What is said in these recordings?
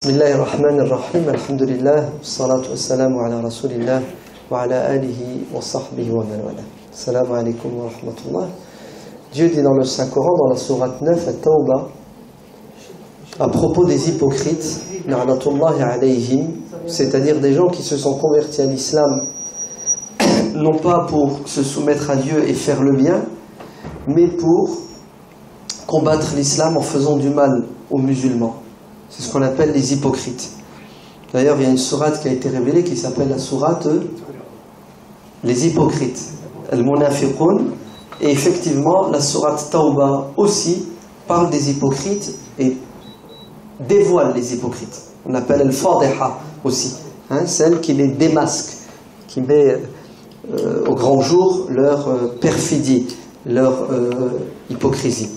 Bismillahirrahmanirrahim, alhamdulillah, salatu wassalamu ala rasulillah wa ala alihi wa sahbihi wa man wala. Assalamu alaikum wa rahmatullah. Dieu dit dans le Saint-Coran, dans la sourate 9, At-Tawbah, à propos des hypocrites, na'natullahi alayhim, c'est-à-dire des gens qui se sont convertis à l'islam, non pas pour se soumettre à Dieu et faire le bien, mais pour combattre l'islam en faisant du mal aux musulmans. C'est ce qu'on appelle les hypocrites. D'ailleurs, il y a une sourate qui a été révélée qui s'appelle la sourate les hypocrites, al-munafiqun. Et effectivement, la sourate Tawbah aussi parle des hypocrites et dévoile les hypocrites. On appelle al-fadiha aussi, celle qui les démasque, qui met au grand jour leur perfidie, leur hypocrisie.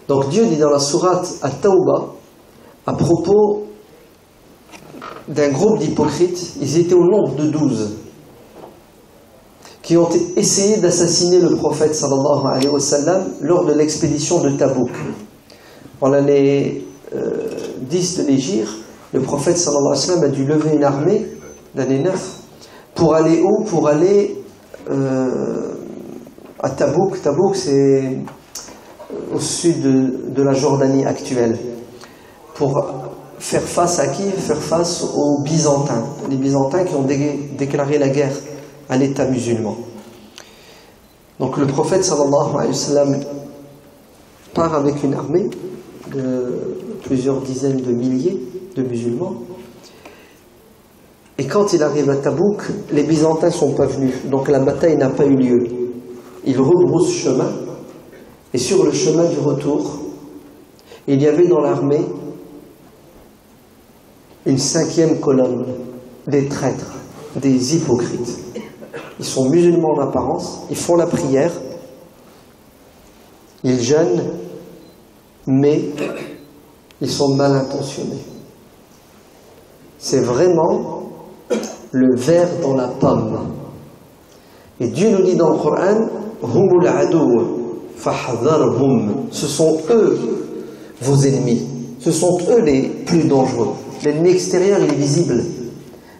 Donc Dieu dit dans la sourate At-Tawbah, à propos d'un groupe d'hypocrites, ils étaient au nombre de 12, qui ont essayé d'assassiner le prophète sallallahu alayhi wa sallam lors de l'expédition de Tabouk. En l'année 10 de l'Hégire, le prophète sallallahu alayhi wa sallam a dû lever une armée, l'année 9, pour aller où? Pour aller à Tabouk. Tabouk, c'est au sud de la Jordanie actuelle. Pour faire face à qui? Faire face aux Byzantins. Les Byzantins qui ont déclaré la guerre à l'État musulman. Donc le prophète sallallahu alayhi wa sallam part avec une armée de plusieurs dizaines de milliers de musulmans. Et quand il arrive à Tabouk, les Byzantins ne sont pas venus. Donc la bataille n'a pas eu lieu. Il rebrousse chemin. Et sur le chemin du retour, il y avait dans l'armée une 5e colonne, des traîtres, des hypocrites. Ils sont musulmans en apparence, ils font la prière, ils jeûnent, mais ils sont mal intentionnés. C'est vraiment le ver dans la pomme. Et Dieu nous dit dans le Coran, Humul adow, fahdharhum. Ce sont eux vos ennemis, ce sont eux les plus dangereux. L'ennemi extérieur, il est visible,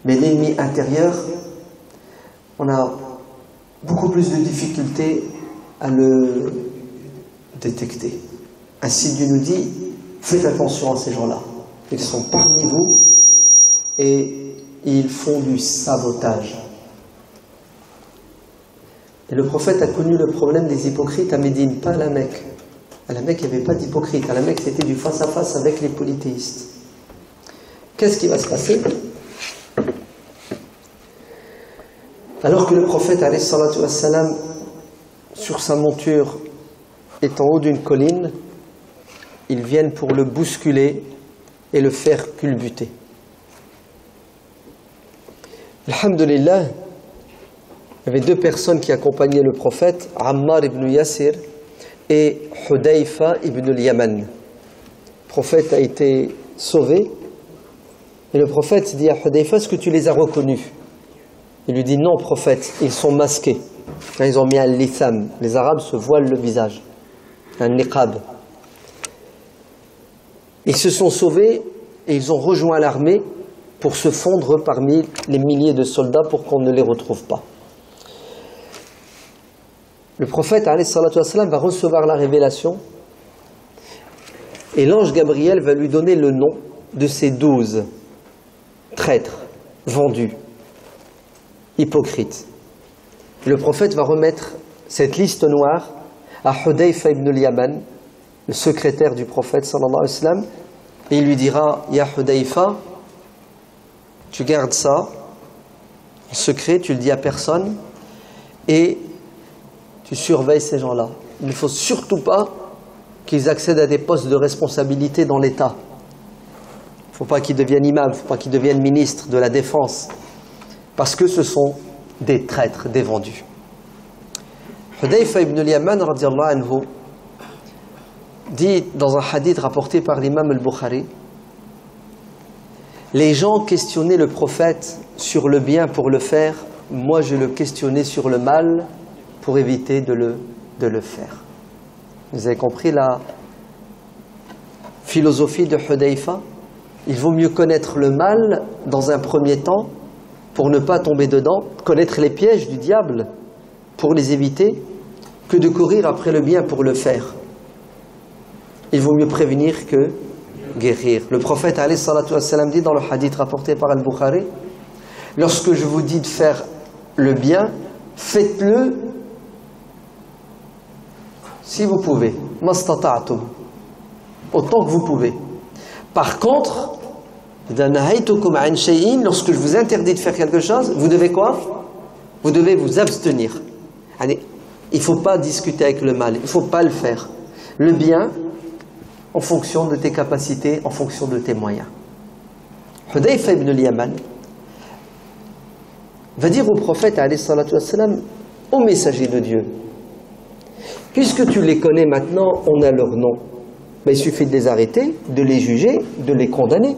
mais l'ennemi intérieur, on a beaucoup plus de difficultés à le détecter. Ainsi, Dieu nous dit, faites attention à ces gens-là. Ils sont parmi vous et ils font du sabotage. Et le prophète a connu le problème des hypocrites à Médine, pas à la Mecque. À la Mecque, il n'y avait pas d'hypocrites. À la Mecque, c'était du face-à-face avec les polythéistes. Qu'est-ce qui va se passer? Alors que le prophète, alayhi salatu wassalam, sur sa monture, est en haut d'une colline, ils viennent pour le bousculer et le faire culbuter. Alhamdulillah, il y avait 2 personnes qui accompagnaient le prophète, Ammar ibn Yasir et Hudayfa ibn al-Yaman. Le prophète a été sauvé. Et le prophète dit à Hudayfa, est-ce que tu les as reconnus? Il lui dit, non prophète, ils sont masqués. Ils ont mis un litham. Les Arabes se voilent le visage. Un niqab. Ils se sont sauvés et ils ont rejoint l'armée pour se fondre parmi les milliers de soldats pour qu'on ne les retrouve pas. Le prophète alayhi salatu wassalam va recevoir la révélation et l'ange Gabriel va lui donner le nom de ces 12 traîtres, vendus, hypocrites. Le prophète va remettre cette liste noire à Hudayfa ibn al-Yaman, le secrétaire du prophète sallallahu alayhi wa sallam, et il lui dira, Ya Hudayfa, tu gardes ça en secret, tu le dis à personne, et tu surveilles ces gens-là. Il ne faut surtout pas qu'ils accèdent à des postes de responsabilité dans l'État. Il ne faut pas qu'ils deviennent imams, il ne faut pas qu'ils deviennent ministres de la défense, parce que ce sont des traîtres, des vendus. Hudayfa ibn al-Yaman radiyallahu anhu dit dans un hadith rapporté par l'imam al-Bukhari, les gens questionnaient le prophète sur le bien pour le faire, moi je le questionnais sur le mal pour éviter de le faire. Vous avez compris la philosophie de Hudayfa? il vaut mieux connaître le mal dans un premier temps pour ne pas tomber dedans, connaître les pièges du diable pour les éviter, que de courir après le bien pour le faire. Il vaut mieux prévenir que guérir. Le prophète alayhi salatu wassalam dit dans le hadith rapporté par Al-Bukhari, lorsque je vous dis de faire le bien, faites-le si vous pouvez, mastata'tum, autant que vous pouvez. Par contre, lorsque je vous interdis de faire quelque chose, vous devez quoi? Vous devez vous abstenir. Allez, il ne faut pas discuter avec le mal, il ne faut pas le faire. Le bien, en fonction de tes capacités, en fonction de tes moyens. Hudayfa ibn al-Yaman va dire au prophète, alayhi salatu wassalam, au messager de Dieu, puisque tu les connais maintenant, on a leur nom. Mais il suffit de les arrêter, de les juger, de les condamner.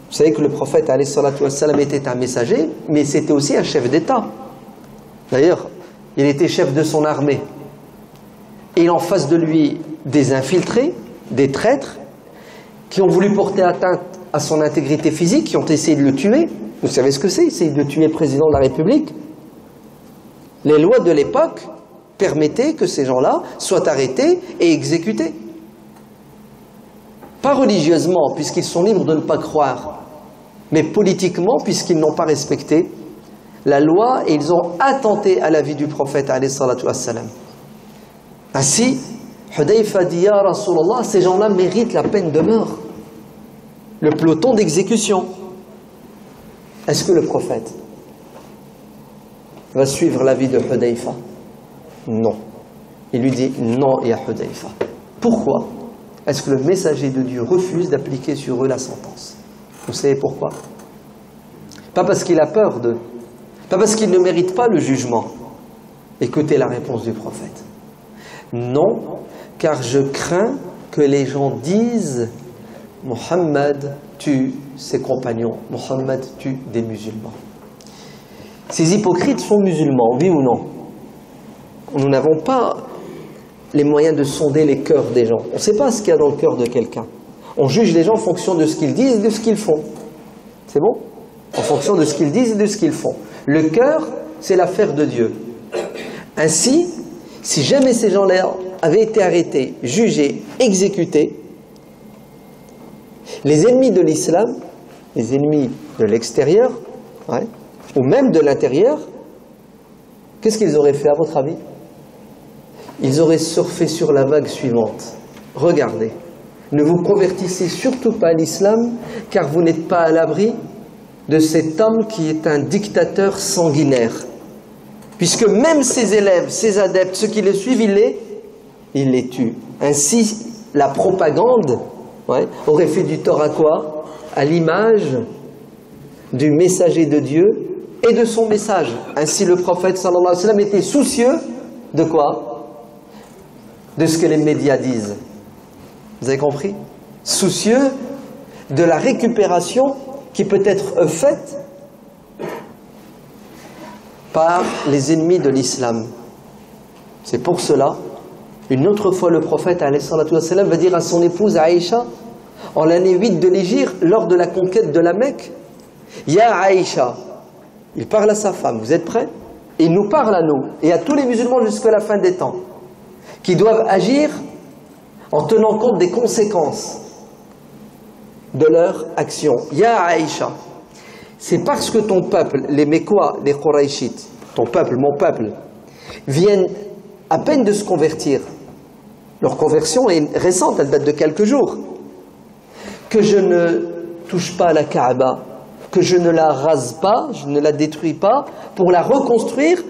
Vous savez que le prophète, alayhi salatu wassalam, était un messager, mais c'était aussi un chef d'État. D'ailleurs, il était chef de son armée. Et en face de lui, des infiltrés, des traîtres, qui ont voulu porter atteinte à son intégrité physique, qui ont essayé de le tuer. Vous savez ce que c'est, essayer de tuer le président de la République? Les lois de l'époque permettaient que ces gens-là soient arrêtés et exécutés. Pas religieusement, puisqu'ils sont libres de ne pas croire, mais politiquement, puisqu'ils n'ont pas respecté la loi et ils ont attenté à la vie du prophète, alayhi salatu wassalam. Ainsi, Hudayfa dit, ya Rasulallah, ces gens-là méritent la peine de mort, le peloton d'exécution. Est-ce que le prophète va suivre l'avis de Hudayfa? Non. Il lui dit non, ya Hudayfa. Pourquoi est-ce que le messager de Dieu refuse d'appliquer sur eux la sentence? Vous savez pourquoi? Pas parce qu'il a peur d'eux, pas parce qu'il ne mérite pas le jugement. Écoutez la réponse du prophète. Non, car je crains que les gens disent Mohammed tue ses compagnons, Mohammed tue des musulmans. Ces hypocrites sont musulmans, oui ou non? Nous n'avons pas les moyens de sonder les cœurs des gens. On ne sait pas ce qu'il y a dans le cœur de quelqu'un. On juge les gens en fonction de ce qu'ils disent et de ce qu'ils font. C'est bon? En fonction de ce qu'ils disent et de ce qu'ils font. Le cœur, c'est l'affaire de Dieu. Ainsi, si jamais ces gens-là avaient été arrêtés, jugés, exécutés, les ennemis de l'islam, les ennemis de l'extérieur, ou même de l'intérieur, qu'est-ce qu'ils auraient fait à votre avis? Ils auraient surfé sur la vague suivante. Regardez, ne vous convertissez surtout pas à l'islam, car vous n'êtes pas à l'abri de cet homme qui est un dictateur sanguinaire. Puisque même ses élèves, ses adeptes, ceux qui le suivent, il les tue. Ainsi, la propagande aurait fait du tort à quoi? À l'image du messager de Dieu et de son message. Ainsi, le prophète sallallahu alayhi wa sallam était soucieux de quoi? De ce que les médias disent. Vous avez compris? Soucieux de la récupération qui peut être faite par les ennemis de l'islam. C'est pour cela, une autre fois le prophète alayhi salatu wassalam va dire à son épouse Aïcha, en l'année 8 de l'Hégire, lors de la conquête de la Mecque, Ya Aïcha, il parle à sa femme, vous êtes prêts? Il nous parle à nous et à tous les musulmans jusqu'à la fin des temps, qui doivent agir en tenant compte des conséquences de leur action. Ya Aïcha, c'est parce que ton peuple, les Mécois, les Qurayshites, ton peuple, mon peuple, viennent à peine de se convertir. Leur conversion est récente, elle date de quelques jours. Que je ne touche pas à la Kaaba, que je ne la rase pas, je ne la détruis pas, pour la reconstruire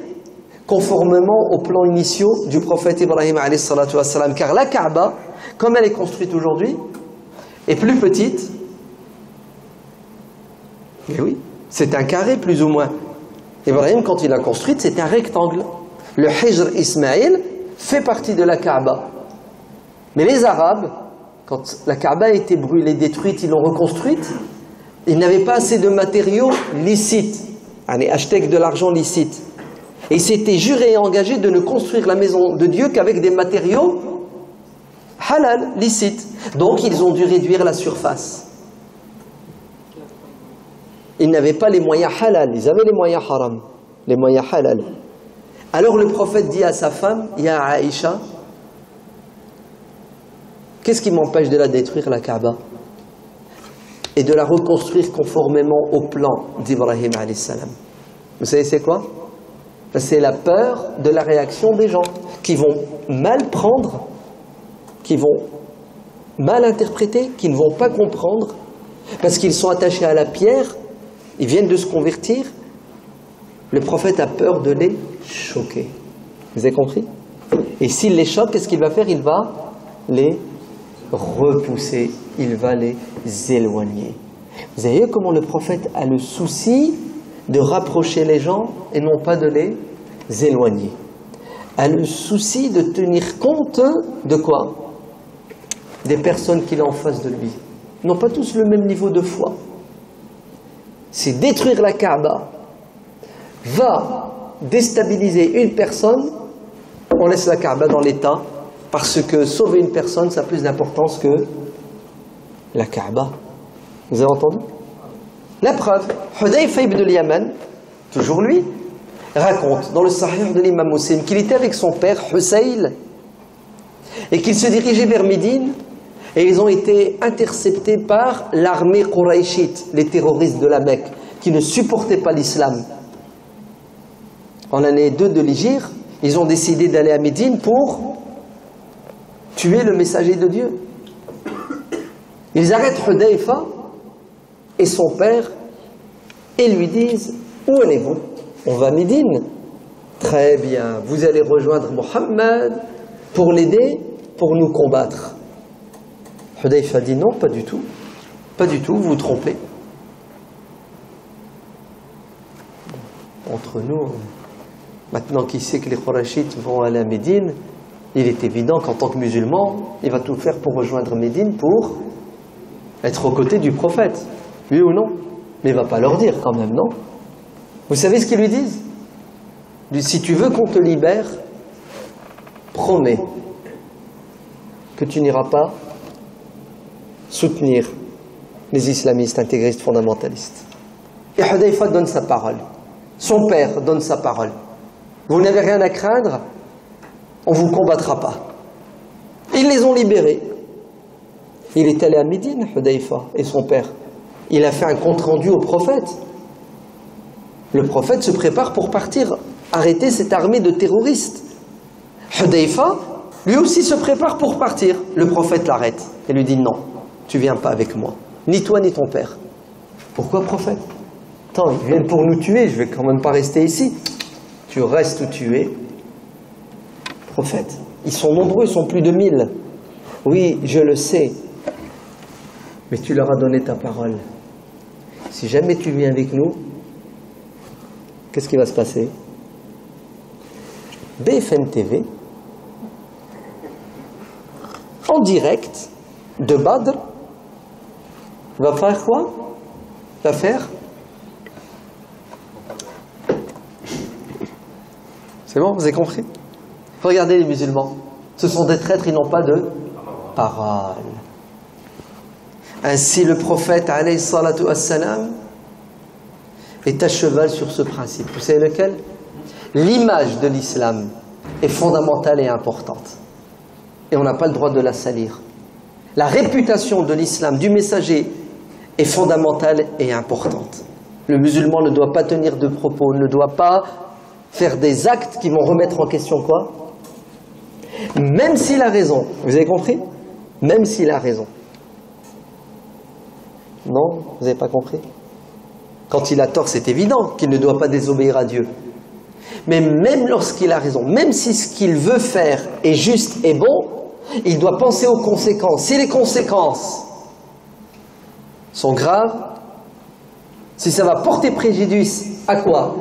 conformément aux plans initiaux du prophète Ibrahim alayhi salatu wassalam. Car la Kaaba, comme elle est construite aujourd'hui, est plus petite. Mais oui, c'est un carré plus ou moins. Ibrahim, quand il l'a construite, c'est un rectangle. Le Hijr Ismaïl fait partie de la Kaaba. Mais les Arabes, quand la Kaaba a été brûlée, détruite, ils l'ont reconstruite, ils n'avaient pas assez de matériaux licites, acheter de l'argent licite. Et ils s'étaient jurés et engagés de ne construire la maison de Dieu qu'avec des matériaux halal, licites. Donc ils ont dû réduire la surface. Ils n'avaient pas les moyens halal, ils avaient les moyens haram, les moyens halal. Alors le prophète dit à sa femme, Ya Aïcha, qu'est-ce qui m'empêche de la détruire, la Kaaba, et de la reconstruire conformément au plan d'Ibrahim alayhi salam? Vous savez c'est quoi? C'est la peur de la réaction des gens qui vont mal prendre, qui vont mal interpréter, qui ne vont pas comprendre, parce qu'ils sont attachés à la pierre, ils viennent de se convertir. Le prophète a peur de les choquer. Vous avez compris? Et s'il les choque, qu'est-ce qu'il va faire? Il va les repousser, il va les éloigner. Vous avez vu comment le prophète a le souci de rapprocher les gens et non pas de les éloigner. A le souci de tenir compte de quoi? Des personnes qu'il a en face de lui. Ils n'ont pas tous le même niveau de foi. Si détruire la Kaaba va déstabiliser une personne, on laisse la Kaaba dans l'état, parce que sauver une personne, ça a plus d'importance que la Kaaba. Vous avez entendu? La preuve, Hudayfa ibn al-Yaman, toujours lui, raconte dans le Sahih de l'imam Muslim qu'il était avec son père Husayl et qu'il se dirigeait vers Médine, et ils ont été interceptés par l'armée Quraïchite, les terroristes de la Mecque, qui ne supportaient pas l'islam. En l'année 2 de l'Hégire, ils ont décidé d'aller à Médine pour tuer le messager de Dieu. Ils arrêtent Hudayfa et son père et lui disent: où allez-vous? On va à Médine. Très bien, vous allez rejoindre Mohammed pour l'aider, pour nous combattre. Hudayfa dit: non, pas du tout. Pas du tout, vous vous trompez. Entre nous, maintenant qu'il sait que les Qurayshites vont aller à Médine, il est évident qu'en tant que musulman, il va tout faire pour rejoindre Médine, pour être aux côtés du prophète. Oui ou non? Mais il ne va pas leur dire quand même, non? Vous savez ce qu'ils lui disent? Si tu veux qu'on te libère, promets que tu n'iras pas soutenir les islamistes intégristes fondamentalistes. Et Hudayfa donne sa parole. Son père donne sa parole. Vous n'avez rien à craindre, on ne vous combattra pas. Ils les ont libérés. Il est allé à Médine, Hudayfa, et son père. Il a fait un compte-rendu au prophète. Le prophète se prépare pour partir arrêter cette armée de terroristes. Hudayfa, lui aussi se prépare pour partir. Le prophète l'arrête et lui dit: non, tu viens pas avec moi, ni toi ni ton père. Pourquoi, prophète? Attends, ils viennent pour nous tuer, je vais quand même pas rester ici. Tu restes où tu es. Prophète, ils sont nombreux, ils sont plus de 1000. Oui, je le sais, mais tu leur as donné ta parole. Si jamais tu viens avec nous, qu'est-ce qui va se passer? BFM TV, en direct de Badr, va faire quoi? Va faire? C'est bon, vous avez compris? Regardez les musulmans, ce sont des traîtres, ils n'ont pas de parole. Ainsi le prophète alayhi salatu wassalam est à cheval sur ce principe. Vous savez lequel? L'image de l'islam est fondamentale et importante. Et on n'a pas le droit de la salir. La réputation de l'islam, du messager, est fondamentale et importante. Le musulman ne doit pas tenir de propos, ne doit pas faire des actes qui vont remettre en question quoi? Même s'il a raison. Vous avez compris? Même s'il a raison. Non? Vous n'avez pas compris? Quand il a tort, c'est évident qu'il ne doit pas désobéir à Dieu. Mais même lorsqu'il a raison, même si ce qu'il veut faire est juste et bon, il doit penser aux conséquences. Si les conséquences sont graves, si ça va porter préjudice à quoi?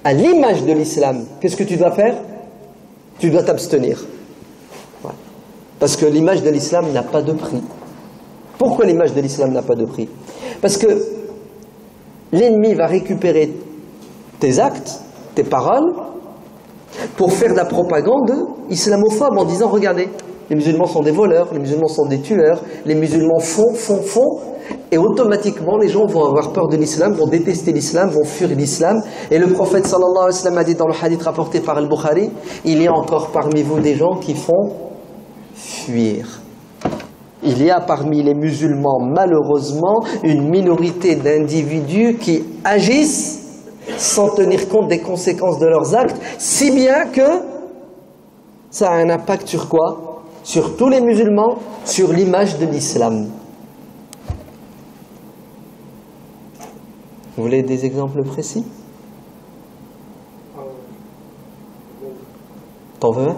À l'image de l'islam, qu'est-ce que tu dois faire? Tu dois t'abstenir. Ouais. Parce que l'image de l'islam n'a pas de prix. Pourquoi l'image de l'islam n'a pas de prix? Parce que l'ennemi va récupérer tes actes, tes paroles, pour faire de la propagande islamophobe en disant: regardez, les musulmans sont des voleurs, les musulmans sont des tueurs, les musulmans font, Et automatiquement, les gens vont avoir peur de l'islam, vont détester l'islam, vont fuir l'islam. Et le prophète sallallahu alayhi wa sallam a dit dans le hadith rapporté par Al-Bukhari, il y a encore parmi vous des gens qui font fuir. Il y a parmi les musulmans, malheureusement, une minorité d'individus qui agissent sans tenir compte des conséquences de leurs actes, si bien que ça a un impact sur quoi? Sur tous les musulmans, sur l'image de l'islam. Vous voulez des exemples précis? T'en veux un?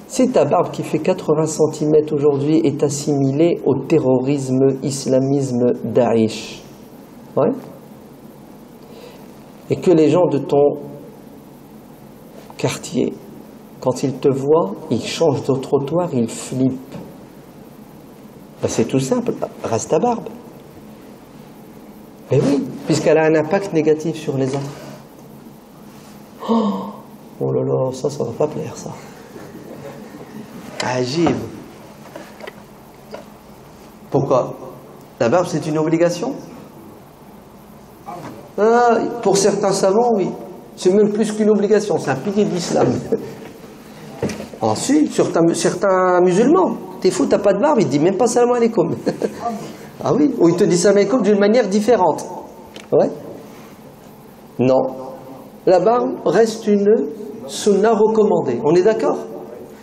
Si ta barbe qui fait 80 cm aujourd'hui est assimilée au terrorisme, islamisme, Daesh, ouais, et que les gens de ton quartier, quand ils te voient, ils changent de trottoir, ils flippent. Ben c'est tout simple, rase ta barbe. Mais oui, puisqu'elle a un impact négatif sur les autres. Oh là là, ça va pas plaire, ça. Agib. Pourquoi? La barbe, c'est une obligation? Ah, pour certains savants, oui. C'est même plus qu'une obligation, c'est un pilier de l'islam. Ensuite, certains musulmans, t'es fou, t'as pas de barbe, ils te disent même pas salam alaikum. Ah oui, ou ils te disent salam alaikum d'une manière différente. Ouais. Non. La barbe reste une sunna recommandée. On est d'accord?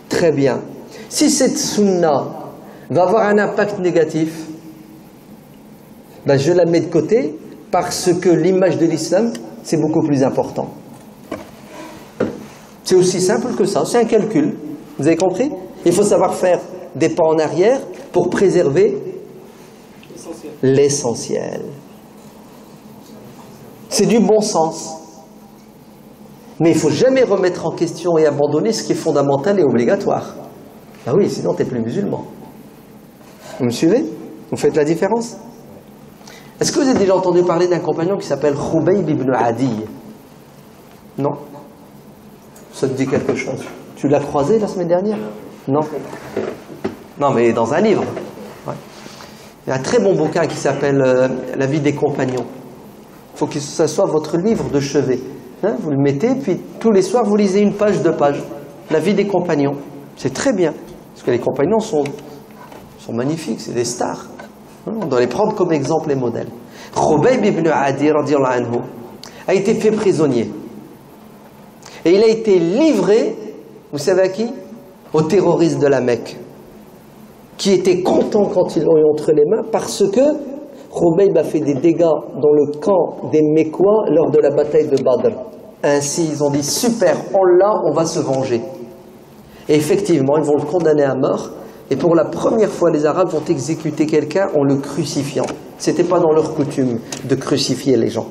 Très bien. Si cette sunna va avoir un impact négatif, ben je la mets de côté parce que l'image de l'islam, c'est beaucoup plus important. C'est aussi simple que ça, c'est un calcul. Vous avez compris? Il faut savoir faire des pas en arrière pour préserver l'essentiel. C'est du bon sens. Mais il ne faut jamais remettre en question et abandonner ce qui est fondamental et obligatoire. Ah oui, sinon tu n'es plus musulman. Vous me suivez? Vous faites la différence? Est-ce que vous avez déjà entendu parler d'un compagnon qui s'appelle Khubayb ibn Adi? Non? Ça te dit quelque chose? Tu l'as croisé la semaine dernière? Non? Non, mais dans un livre. Ouais. Il y a un très bon bouquin qui s'appelle La vie des compagnons. Il faut que ça soit votre livre de chevet. Hein, vous le mettez, puis tous les soirs vous lisez une page, 2 pages. La vie des compagnons. C'est très bien. Parce que les compagnons sont magnifiques, c'est des stars. On doit les prendre comme exemple et modèle. Khubayb ibn Adi radiyallahu anhu a été fait prisonnier. Et il a été livré, vous savez à qui? Aux terroristes de la Mecque, qui étaient contents quand ils l'ont eu entre les mains parce que Khubayb a fait des dégâts dans le camp des Mécois lors de la bataille de Badr. Ainsi, ils ont dit super, on l'a, on va se venger. Et effectivement, ils vont le condamner à mort. Et pour la première fois, les Arabes vont exécuter quelqu'un en le crucifiant. C'était pas dans leur coutume de crucifier les gens.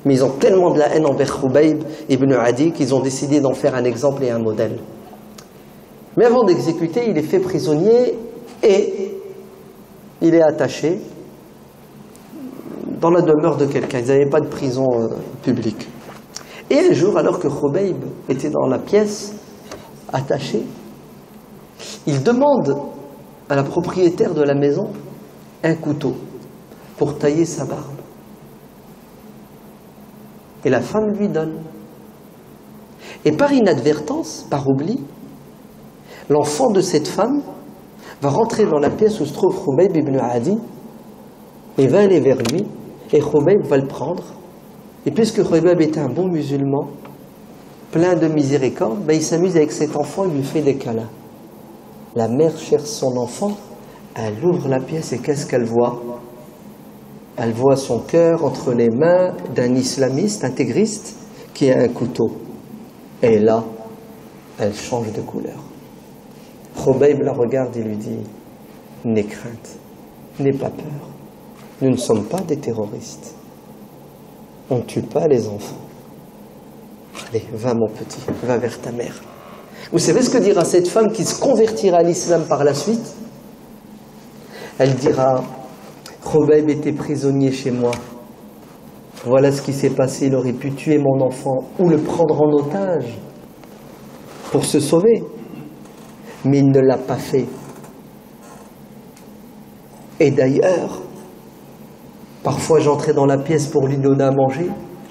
Mais ils ont tellement de la haine envers Khubayb ibn Adi qu'ils ont décidé d'en faire un exemple et un modèle. Mais avant d'exécuter, il est fait prisonnier et il est attaché dans la demeure de quelqu'un. Ils n'avaient pas de prison publique. Et un jour, alors que Khubayb était dans la pièce, attaché, il demande à la propriétaire de la maison un couteau pour tailler sa barbe. Et la femme lui donne. Et par inadvertance, par oubli, l'enfant de cette femme va rentrer dans la pièce où se trouve Khubayb ibn Adi et va aller vers lui, et Khubayb va le prendre. Et puisque Khubayb était un bon musulman, plein de miséricorde, ben il s'amuse avec cet enfant, il lui fait des câlins. La mère cherche son enfant, elle ouvre la pièce et qu'est-ce qu'elle voit? Elle voit son cœur entre les mains d'un islamiste intégriste qui a un couteau. Et là, elle change de couleur. Khubayb la regarde et lui dit: n'aie crainte, n'aie pas peur. Nous ne sommes pas des terroristes. On ne tue pas les enfants. Allez, va mon petit, va vers ta mère. Vous savez ce que dira cette femme qui se convertira à l'islam par la suite? Elle dira: Khubayb était prisonnier chez moi. Voilà ce qui s'est passé. Il aurait pu tuer mon enfant ou le prendre en otage pour se sauver. Mais il ne l'a pas fait. Et d'ailleurs, parfois j'entrais dans la pièce pour lui donner à manger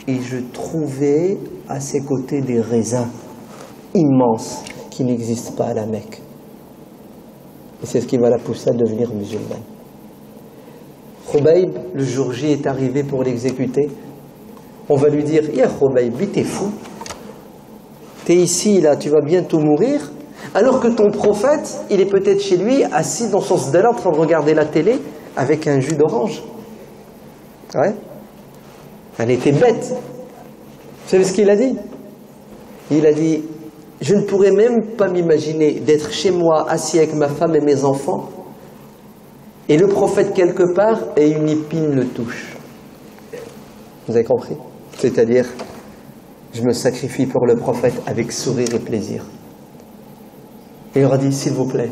et je trouvais à ses côtés des raisins immenses qui n'existent pas à la Mecque. Et c'est ce qui va la pousser à devenir musulmane. Khubayb, le jour J, est arrivé pour l'exécuter. On va lui dire, ya Khubayb, t'es fou. T'es ici, là, tu vas bientôt mourir. Alors que ton prophète, il est peut-être chez lui, assis dans son sdala, en train de regarder la télé, avec un jus d'orange. Ouais. Elle était bête. Vous savez ce qu'il a dit? Il a dit, je ne pourrais même pas m'imaginer d'être chez moi, assis avec ma femme et mes enfants, et le prophète quelque part, et une épine le touche. Vous avez compris? C'est-à-dire, je me sacrifie pour le prophète avec sourire et plaisir. Et il leur a dit, s'il vous plaît,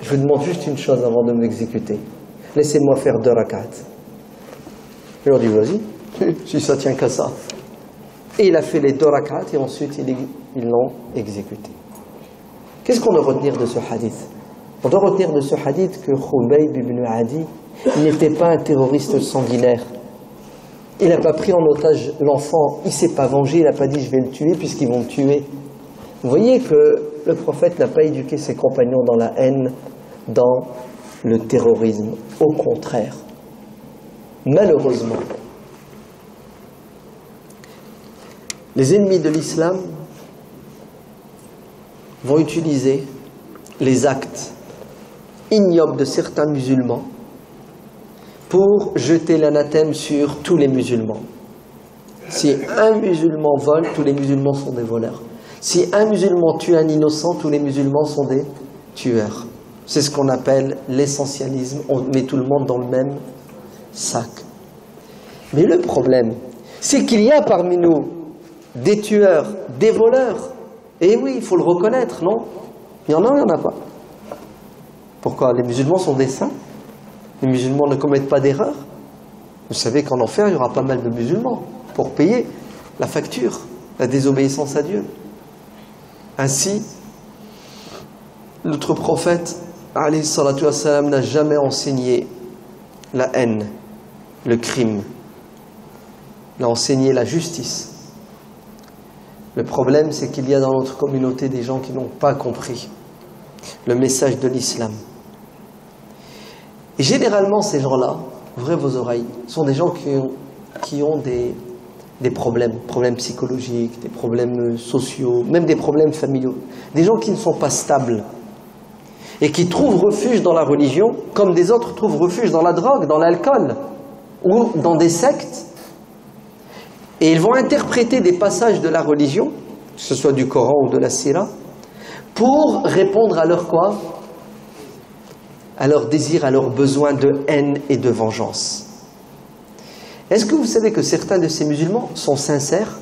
je vous demande juste une chose avant de m'exécuter. Laissez-moi faire 2 rak'at. Il leur a dit, vas-y, si ça tient qu'à ça. Et il a fait les 2 rak'at et ensuite ils l'ont exécuté. Qu'est-ce qu'on doit retenir de ce hadith? On doit retenir de ce hadith que Khubayb ibn Adi n'était pas un terroriste sanguinaire. Il n'a pas pris en otage l'enfant, il ne s'est pas vengé, il n'a pas dit je vais le tuer puisqu'ils vont me tuer. Vous voyez que le prophète n'a pas éduqué ses compagnons dans la haine, dans le terrorisme. Au contraire, malheureusement, les ennemis de l'islam vont utiliser les actes ignobles de certains musulmans pour jeter l'anathème sur tous les musulmans. Si un musulman vole, tous les musulmans sont des voleurs. Si un musulman tue un innocent, tous les musulmans sont des tueurs. C'est ce qu'on appelle l'essentialisme. On met tout le monde dans le même sac. Mais le problème, c'est qu'il y a parmi nous des tueurs, des voleurs. Et oui, il faut le reconnaître, non? Il y en a ou il n'y en a pas? Pourquoi? Les musulmans sont des saints? Les musulmans ne commettent pas d'erreurs? Vous savez qu'en enfer, il y aura pas mal de musulmans pour payer la facture, la désobéissance à Dieu. Ainsi, notre prophète, alayhi salatu wassalam, n'a jamais enseigné la haine, le crime. Il a enseigné la justice. Le problème, c'est qu'il y a dans notre communauté des gens qui n'ont pas compris le message de l'islam. Et généralement, ces gens-là, ouvrez vos oreilles, sont des gens qui ont des problèmes psychologiques, des problèmes sociaux, même des problèmes familiaux. Des gens qui ne sont pas stables et qui trouvent refuge dans la religion, comme des autres trouvent refuge dans la drogue, dans l'alcool ou dans des sectes. Et ils vont interpréter des passages de la religion, que ce soit du Coran ou de la Sira, pour répondre à leur quoi? À leur désir, à leur besoin de haine et de vengeance. Est-ce que vous savez que certains de ces musulmans sont sincères?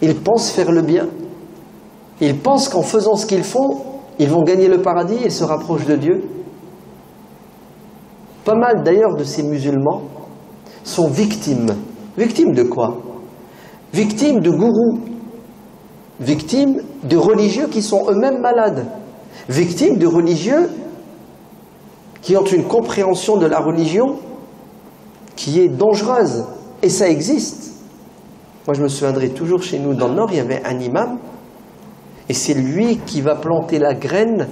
Ils pensent faire le bien. Ils pensent qu'en faisant ce qu'ils font, ils vont gagner le paradis et se rapprochent de Dieu. Pas mal d'ailleurs de ces musulmans sont victimes. Victimes de quoi? Victimes de gourous. Victimes de religieux qui sont eux-mêmes malades. Victimes de religieux qui ont une compréhension de la religion qui est dangereuse. Et ça existe. Moi, je me souviendrai toujours, chez nous, dans le Nord, il y avait un imam, et c'est lui qui va planter la graine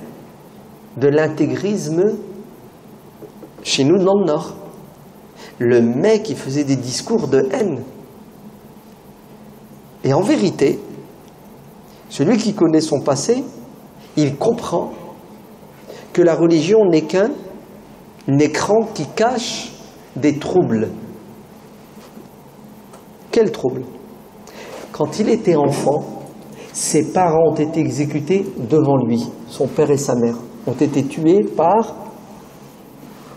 de l'intégrisme chez nous, dans le Nord. Le mec, il faisait des discours de haine. Et en vérité, celui qui connaît son passé, il comprend que la religion n'est qu'un écran qui cache des troubles. Quels troubles? Quand il était enfant, ses parents ont été exécutés devant lui. Son père et sa mère ont été tués par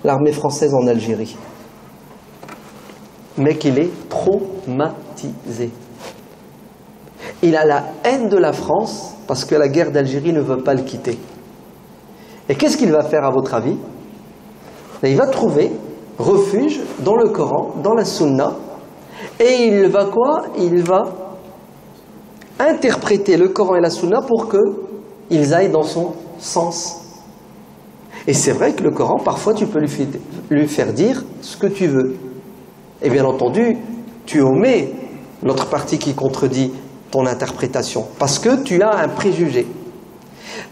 l'armée française en Algérie. Mais qu'il est traumatisé. Il a la haine de la France parce que la guerre d'Algérie ne veut pas le quitter. Et qu'est-ce qu'il va faire à votre avis? Il va trouver refuge dans le Coran, dans la Sunna, et il va quoi? Il va interpréter le Coran et la Sunna pour qu'ils aillent dans son sens. Et c'est vrai que le Coran, parfois, tu peux lui faire dire ce que tu veux. Et bien entendu, tu omets l'autre partie qui contredit ton interprétation, parce que tu as un préjugé.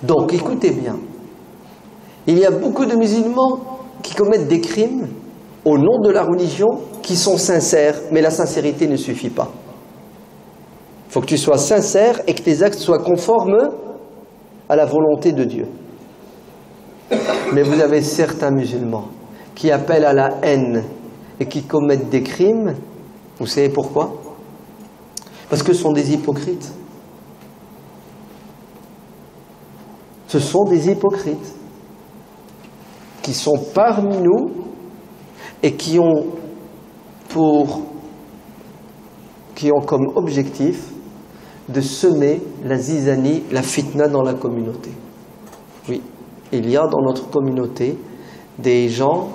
Donc, écoutez bien. Il y a beaucoup de musulmans qui commettent des crimes au nom de la religion qui sont sincères, mais la sincérité ne suffit pas. Il faut que tu sois sincère et que tes actes soient conformes à la volonté de Dieu. Mais vous avez certains musulmans qui appellent à la haine et qui commettent des crimes. Vous savez pourquoi? Parce que ce sont des hypocrites. Ce sont des hypocrites qui sont parmi nous et qui ont comme objectif de semer la zizanie, la fitna dans la communauté. Oui, il y a dans notre communauté des gens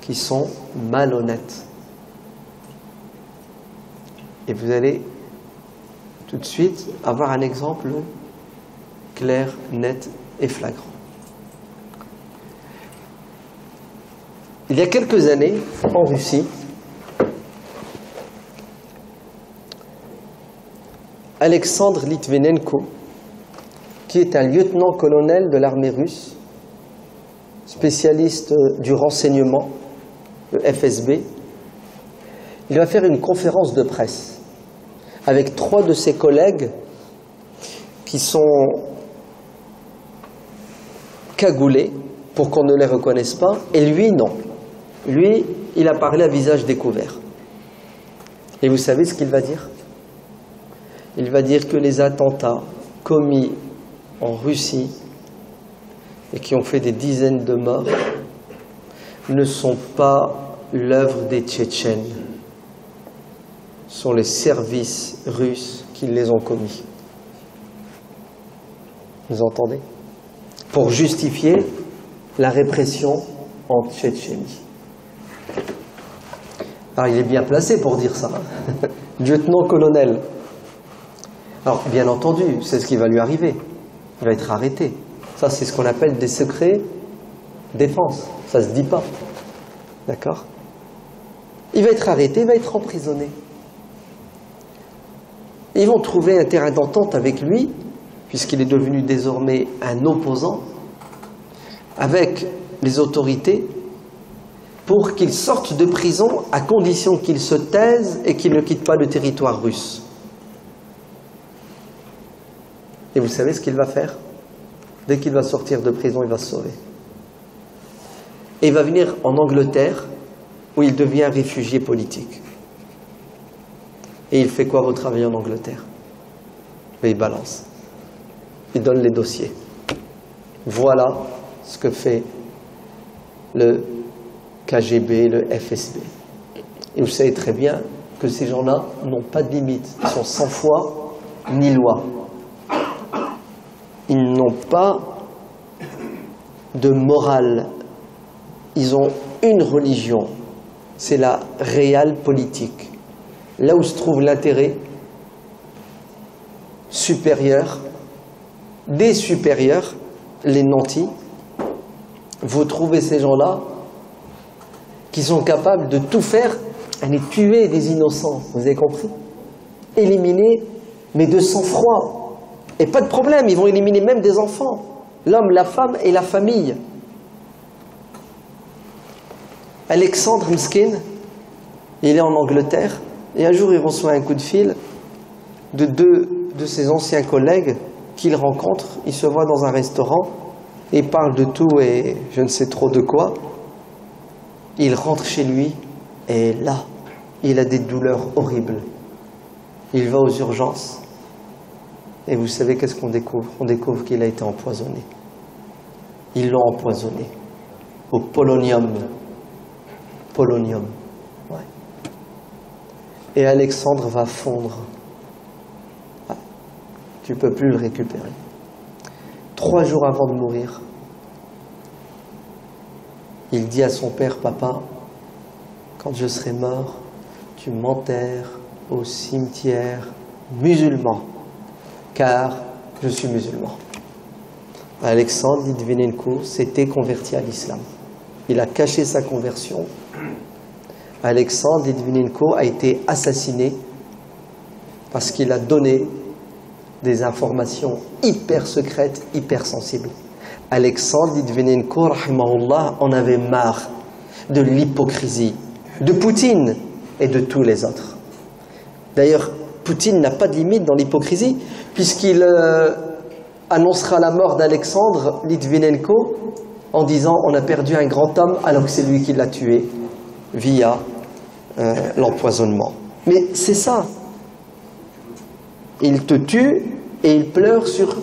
qui sont malhonnêtes. Et vous allez tout de suite avoir un exemple clair, net et flagrant. Il y a quelques années, en Russie, Alexandre Litvinenko, qui est un lieutenant-colonel de l'armée russe, spécialiste du renseignement, le FSB, il va faire une conférence de presse avec 3 de ses collègues qui sont cagoulés pour qu'on ne les reconnaisse pas, et lui, non. Lui, il a parlé à visage découvert. Et vous savez ce qu'il va dire? Il va dire que les attentats commis en Russie et qui ont fait des dizaines de morts ne sont pas l'œuvre des Tchétchènes. Ce sont les services russes qui les ont commis. Vous entendez? Pour justifier la répression en Tchétchénie. Alors il est bien placé pour dire ça. Lieutenant-colonel. Alors bien entendu, c'est ce qui va lui arriver. Il va être arrêté. Ça c'est ce qu'on appelle des secrets défense. Ça se dit pas. D'accord? Il va être arrêté, il va être emprisonné. Ils vont trouver un terrain d'entente avec lui, puisqu'il est devenu désormais un opposant, avec les autorités, pour qu'il sorte de prison à condition qu'il se taise et qu'il ne quitte pas le territoire russe. Et vous savez ce qu'il va faire? Dès qu'il va sortir de prison, il va se sauver. Et il va venir en Angleterre, où il devient réfugié politique. Et il fait quoi votre avis en Angleterre? Et il balance. Il donne les dossiers. Voilà ce que fait le KGB, le FSB. Et vous savez très bien que ces gens-là n'ont pas de limite. Ils sont sans foi ni loi. Ils n'ont pas de morale. Ils ont une religion. C'est la réelle politique. Là où se trouve l'intérêt supérieur, des supérieurs, les nantis, vous trouvez ces gens-là qui sont capables de tout faire, aller tuer des innocents, vous avez compris? Éliminer, mais de sang-froid. Et pas de problème, ils vont éliminer même des enfants. L'homme, la femme et la famille. Alexandre Mskin, il est en Angleterre, et un jour il reçoit un coup de fil de 2 de ses anciens collègues qu'il rencontre. Il se voit dans un restaurant, et il parle de tout et je ne sais trop de quoi. Il rentre chez lui, et là, il a des douleurs horribles. Il va aux urgences, et vous savez qu'est-ce qu'on découvre? On découvre qu'il a été empoisonné. Ils l'ont empoisonné au polonium. Polonium, ouais. Et Alexandre va fondre. Ah, tu ne peux plus le récupérer. 3 jours avant de mourir, il dit à son père: papa, quand je serai mort, tu m'enterres au cimetière musulman, car je suis musulman. Alexandre Litvinenko s'était converti à l'islam. Il a caché sa conversion. Alexandre Litvinenko a été assassiné parce qu'il a donné des informations hyper secrètes, hyper sensibles. Alexandre Litvinenko, rahimahullah, en avait marre de l'hypocrisie de Poutine et de tous les autres. D'ailleurs, Poutine n'a pas de limite dans l'hypocrisie, puisqu'il annoncera la mort d'Alexandre Litvinenko en disant « on a perdu un grand homme alors que c'est lui qui l'a tué via l'empoisonnement ». Mais c'est ça. Il te tue et il pleure sur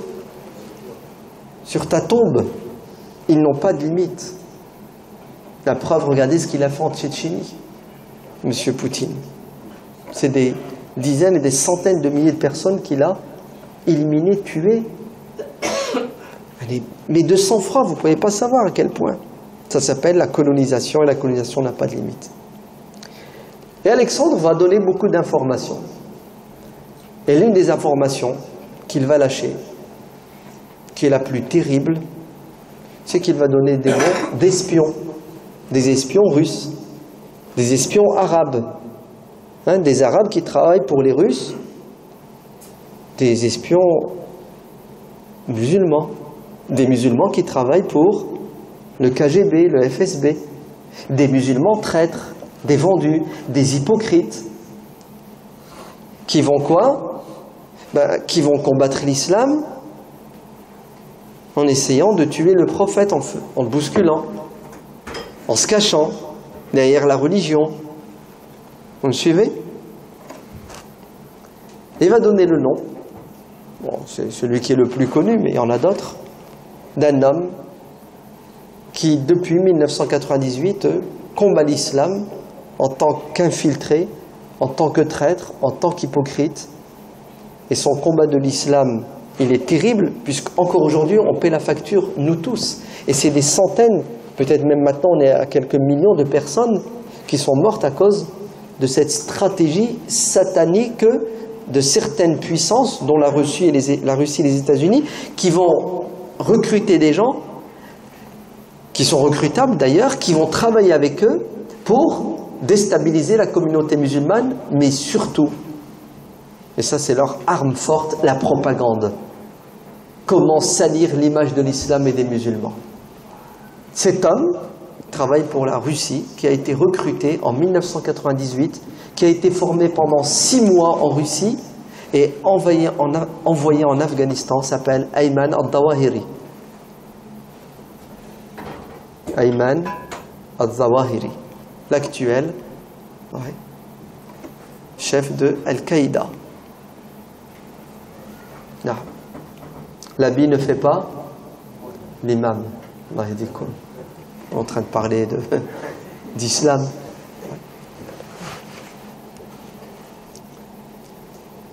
ta tombe. Ils n'ont pas de limite. La preuve, regardez ce qu'il a fait en Tchétchénie, Monsieur Poutine. C'est des dizaines et des centaines de milliers de personnes qu'il a éliminées, tuées. Mais de sang-froid, vous ne pouvez pas savoir à quel point. Ça s'appelle la colonisation, et la colonisation n'a pas de limite. Et Alexandre va donner beaucoup d'informations. Et l'une des informations qu'il va lâcher, qui est la plus terrible, c'est qu'il va donner des noms d'espions. Des espions russes, des espions arabes, des Arabes qui travaillent pour les Russes, des espions musulmans, des musulmans qui travaillent pour le KGB, le FSB, des musulmans traîtres, des vendus, des hypocrites, qui vont quoi? Qui vont combattre l'islam en essayant de tuer le prophète en le bousculant, en se cachant derrière la religion. Vous me suivez? Il va donner le nom, bon, c'est celui qui est le plus connu, mais il y en a d'autres, d'un homme qui, depuis 1998, combat l'islam en tant qu'infiltré, en tant que traître, en tant qu'hypocrite. Et son combat de l'islam, il est terrible, puisqu'encore aujourd'hui, on paie la facture, nous tous. Et c'est des centaines, peut-être même maintenant, on est à quelques millions de personnes qui sont mortes à cause de cette stratégie satanique de certaines puissances, dont la Russie et les États-Unis, qui vont recruter des gens, qui sont recrutables d'ailleurs, qui vont travailler avec eux pour déstabiliser la communauté musulmane, mais surtout, et ça c'est leur arme forte, la propagande. Comment salir l'image de l'islam et des musulmans. Cet homme travaille pour la Russie, qui a été recruté en 1998, qui a été formé pendant 6 mois en Russie et envoyé en Afghanistan, s'appelle Ayman al-Zawahiri. Ayman al-Zawahiri, l'actuel chef de Al-Qaïda. L'habit ne fait pas l'imam. On est en train de parler d'islam.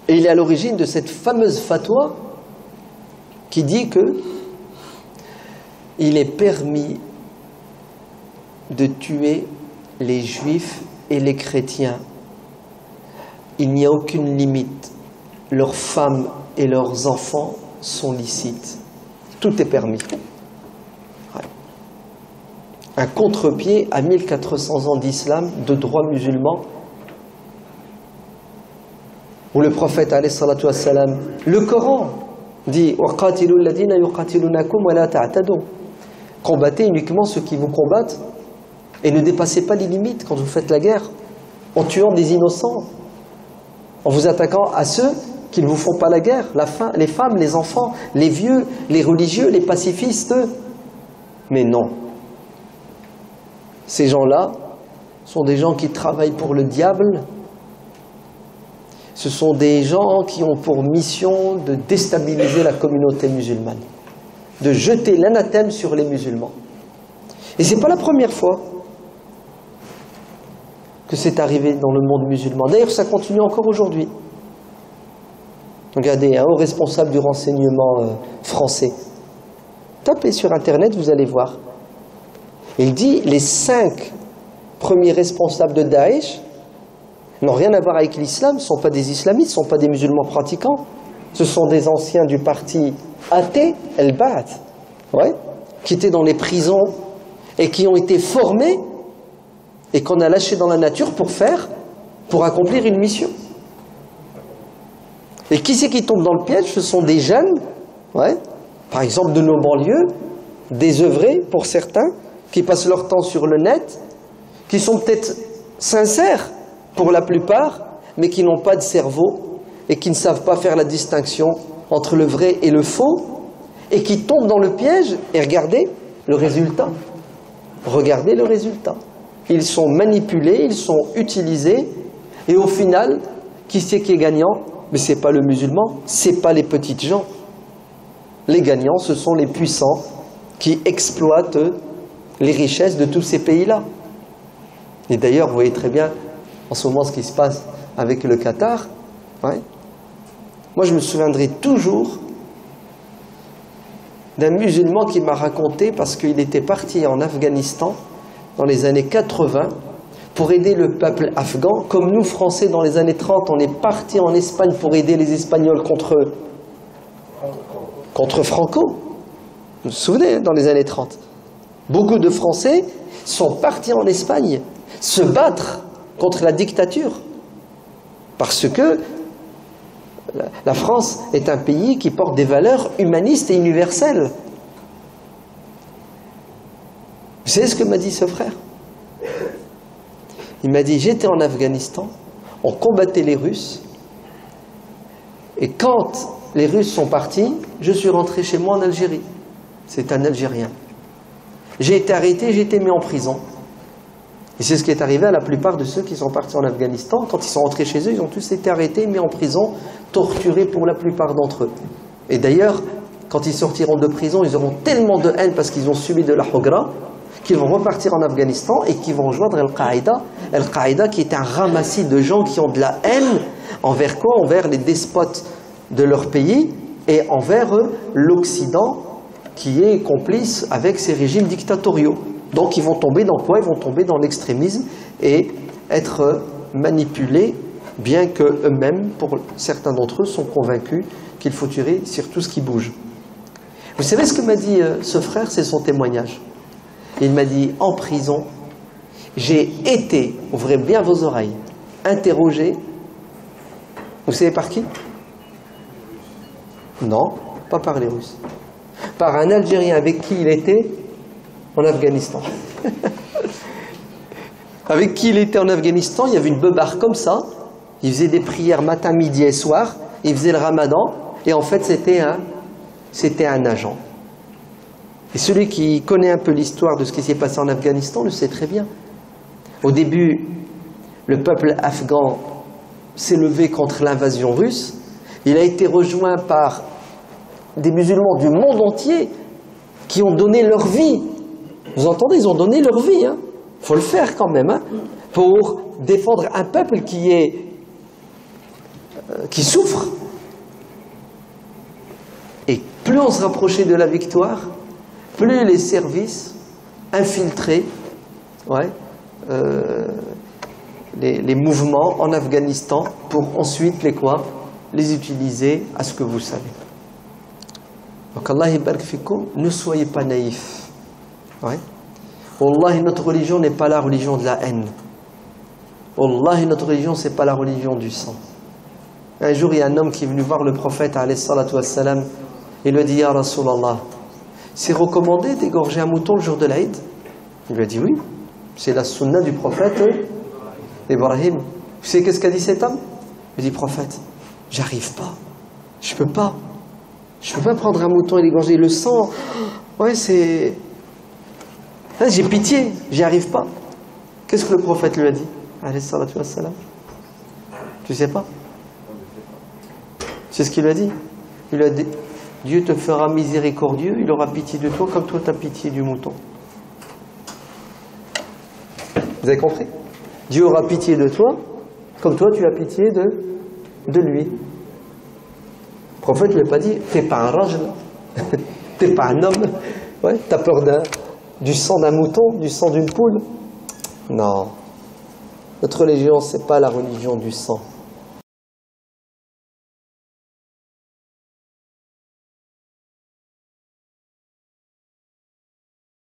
Et il est à l'origine de cette fameuse fatwa qui dit que il est permis de tuer les juifs et les chrétiens. Il n'y a aucune limite. Leurs femmes et leurs enfants sont licites. Tout est permis. Un contre-pied à 1400 ans d'islam, de droit musulman, où le prophète, alayhi salatu wassalam, le Coran dit « Combattez uniquement ceux qui vous combattent et ne dépassez pas les limites quand vous faites la guerre, en tuant des innocents, en vous attaquant à ceux qui ne vous font pas la guerre, les femmes, les enfants, les vieux, les religieux, les pacifistes. » Mais non. Ces gens-là sont des gens qui travaillent pour le diable. Ce sont des gens qui ont pour mission de déstabiliser la communauté musulmane, de jeter l'anathème sur les musulmans. Et ce n'est pas la première fois que c'est arrivé dans le monde musulman. D'ailleurs, ça continue encore aujourd'hui. Regardez, un haut responsable du renseignement français. Tapez sur Internet, vous allez voir. Il dit, les 5 premiers responsables de Daesh n'ont rien à voir avec l'islam, ne sont pas des islamistes, ne sont pas des musulmans pratiquants. Ce sont des anciens du parti athée, El-Ba'ath. ouais, qui étaient dans les prisons et qui ont été formés et qu'on a lâchés dans la nature pour accomplir une mission. Et qui c'est qui tombe dans le piège? Ce sont des jeunes, ouais, par exemple de nos banlieues, désœuvrés pour certains, qui passent leur temps sur le net, qui sont peut-être sincères pour la plupart, mais qui n'ont pas de cerveau et qui ne savent pas faire la distinction entre le vrai et le faux, et qui tombent dans le piège. Et regardez le résultat. Regardez le résultat. Ils sont manipulés, ils sont utilisés, et au final, qui c'est qui est gagnant? Mais ce n'est pas le musulman, ce n'est pas les petites gens. Les gagnants, ce sont les puissants qui exploitent les richesses de tous ces pays-là. Et d'ailleurs, vous voyez très bien en ce moment ce qui se passe avec le Qatar. Ouais. Moi, je me souviendrai toujours d'un musulman qui m'a raconté, parce qu'il était parti en Afghanistan dans les années 80 pour aider le peuple afghan, comme nous Français dans les années 30, on est parti en Espagne pour aider les Espagnols contre Franco. Vous vous souvenez, dans les années 30, beaucoup de Français sont partis en Espagne se battre contre la dictature, parce que la France est un pays qui porte des valeurs humanistes et universelles. Vous savez ce que m'a dit ce frère? Il m'a dit, j'étais en Afghanistan, on combattait les Russes, et quand les Russes sont partis, je suis rentré chez moi en Algérie. C'est un Algérien. J'ai été arrêté, j'ai été mis en prison. Et c'est ce qui est arrivé à la plupart de ceux qui sont partis en Afghanistan. Quand ils sont rentrés chez eux, ils ont tous été arrêtés, mis en prison, torturés pour la plupart d'entre eux. Et d'ailleurs, quand ils sortiront de prison, ils auront tellement de haine parce qu'ils ont subi de la hogra, qu'ils vont repartir en Afghanistan et qu'ils vont rejoindre Al-Qaïda. Al-Qaïda qui est un ramassis de gens qui ont de la haine envers quoi? Envers les despotes de leur pays et envers l'Occident qui est complice avec ces régimes dictatoriaux. Donc ils vont tomber dans quoi? Ils vont tomber dans l'extrémisme et être manipulés, bien qu'eux-mêmes, pour certains d'entre eux, sont convaincus qu'il faut tirer sur tout ce qui bouge. Vous savez ce que m'a dit ce frère? C'est son témoignage. Il m'a dit, en prison, j'ai été, ouvrez bien vos oreilles, interrogé, vous savez par qui? Non, pas par les Russes. Par un Algérien avec qui il était en Afghanistan. Avec qui il était en Afghanistan, il y avait une beubare comme ça, il faisait des prières matin, midi et soir, il faisait le ramadan, et en fait c'était un agent. Et celui qui connaît un peu l'histoire de ce qui s'est passé en Afghanistan le sait très bien. Au début, le peuple afghan s'est levé contre l'invasion russe. Il a été rejoint par des musulmans du monde entier qui ont donné leur vie. Vous entendez, ils ont donné leur vie. Il faut le faire quand même, pour défendre un peuple qui souffre. Et plus on se rapprochait de la victoire, plus les services infiltraient les mouvements en Afghanistan pour ensuite les utiliser à ce que vous savez. Donc Allah yabarak fikoum, ne soyez pas naïfs. Wallahi, notre religion n'est pas la religion de la haine. Wallahi, notre religion, c'est pas la religion du sang. Un jour, il y a un homme qui est venu voir le prophète, alayhi salatu wassalam, et lui a dit, Ya Rasulallah, c'est recommandé d'égorger un mouton le jour de l'Aïd? Il lui a dit oui, c'est la sunna du prophète Ibrahim. Vous savez qu'est-ce qu'a dit cet homme? Il dit, prophète, j'arrive pas, je peux pas prendre un mouton et l'égorger. Le sang, c'est... j'ai pitié, j'y arrive pas. Qu'est-ce que le prophète lui a dit? Alayhi salatu wassalam. Tu sais pas? C'est ce qu'il lui a dit. Il lui a dit, Dieu te fera miséricordieux, il aura pitié de toi comme toi tu as pitié du mouton. Vous avez compris? Dieu aura pitié de toi comme toi tu as pitié de lui. Le prophète ne lui a pas dit, t'es pas un rajl, t'es pas un homme, t'as peur du sang d'un mouton, du sang d'une poule. Non. Notre religion, c'est pas la religion du sang.